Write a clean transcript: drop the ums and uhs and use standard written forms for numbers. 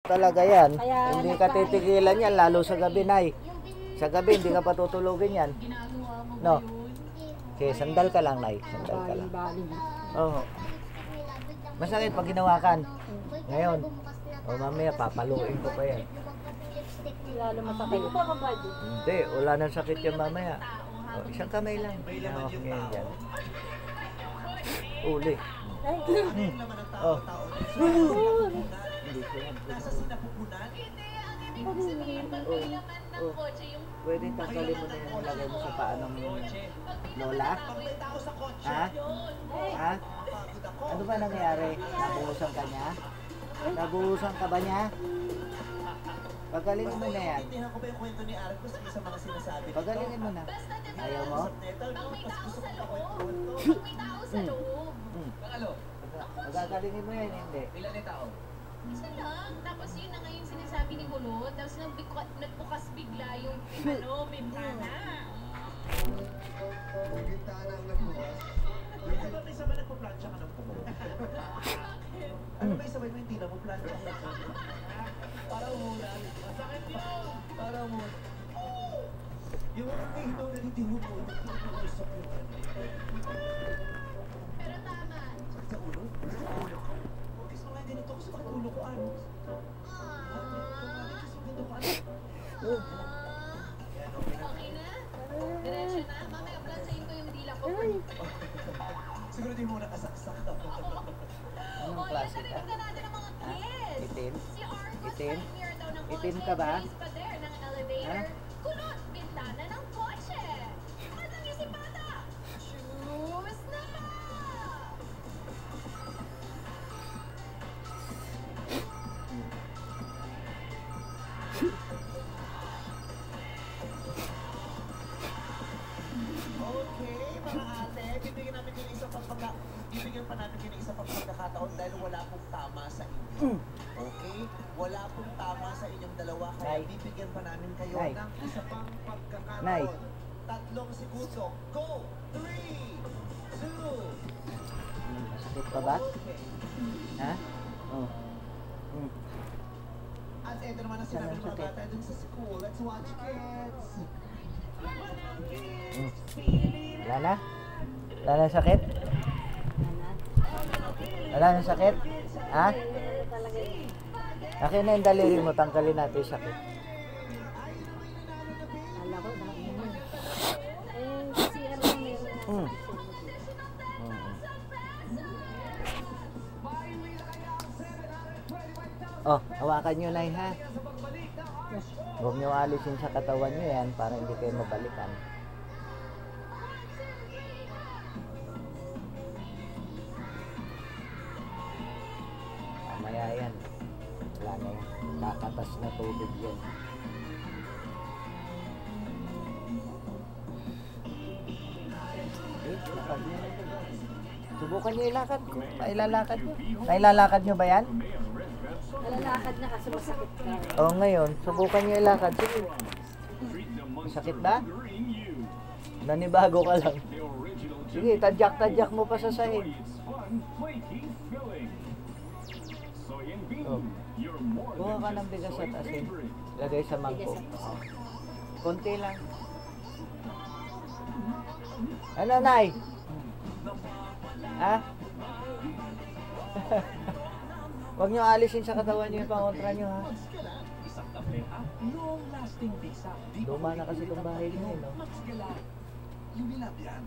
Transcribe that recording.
Talaga yan. Kaya Hindi ka titigilan yan, lalo sa gabi, Nay. Sa gabi, hindi ka patutulugin yan. No? Okay, sandal ka lang, Nay. Sandal ka lang. Oo. Masakit pag hinawakan. Ngayon. O mamaya, papaluin ko pa yan. Lalo masakit. Hindi ba kabad? Hindi, wala nang sakit yan mamaya. O, isang kamay lang. Hawak niya yan dyan. Uli. Oh. Hindi ko yan. Oh. Pwede tanggalin mo na yung lagay mo sa paa ng lola? Ha? Ha? Ano ba nangyari? Nabuhusan ka niya? Nabuhusan ka ba niya? Pagalingin mo na yan. Pagalingin mo na. Ayaw mo? Pagagalingin mo yan, hindi. Ilan na tao? Isa lang. Tapos yun na nga yung sinasabi ni Kulot. Tapos nagbukas bigla yung bintana. Bintana ang nagbukas? Ano ba may sabay nagpa-plancha ka ng pumo? Ano ba yung sabay mo hindi na mo plancha ka ng pumo? Para umulan. Masakit yun! Para umulan. Yung mga kahilaw na hindi mo po, nagtutusok yung ano. Pero tama. Sakit sa ulo? Sakit sa ulo ko? Kasi mga ganito ko sa bakit ulo ko ano? Okay na? Diretso na? Mamaya planchain ko yung dila ko. Siguro di mo nakasaksak. Anong klase ka? Narinig na natin ang mga kids. Itim? Si Argos Itim? pioneer daw ng Itim kotse. ka ba? Base pa there ng elevator. Ha? Kulot, bintana ng kotse. Matang yung si Bata. Shoes na ba? Okay, mga ate, bibigyan namin kayo bibigyan pa natin kayo ng isa pang pagkakataon dahil wala pong tama sa inyo. Okay? Wala pong tama sa inyong dalawa, kaya Nay. bibigyan pa namin kayo Nay. ng isa pang pagkakataon. Nay. 3 segundo. Go! 3, 2, Masakit pa ba? okay. Ha? Oh. At ito naman ang sinabi ng mga bata dun sa school. Let's watch, kids! Wala na? Wala na sakit? Wala na sakit? Ha? Akin na yung daliri mo, tanggalin natin yung sakit. Alam ko na. Si ano meron. Oh, hawakan nyo na ha. Huwag nyo alisin sa katawan nyo yan para hindi kayo mabalikan. Mamaya yan. Wala na yan. Kakatas na tubig yan. Lakad nyo. Subukan nyo ilakad ko. Mailalakad nyo. Mailalakad nyo ba yan? Nalalakad na kasi masakit ka. Oo, ngayon. Subukan nyo ilakad. Sige. Masakit ba? Nanibago ka lang. Sige, tadyak-tadyak mo pa sa sahig. Oh. Kuha ka ng bigas at asin. Lagay sa mangkok. Oh. Konti lang. Ano, Nay? Ha? Huwag nyo alisin sa katawan nyo yung pangontra nyo, ha? Luma na kasi itong bahay nyo, no? You will have yan.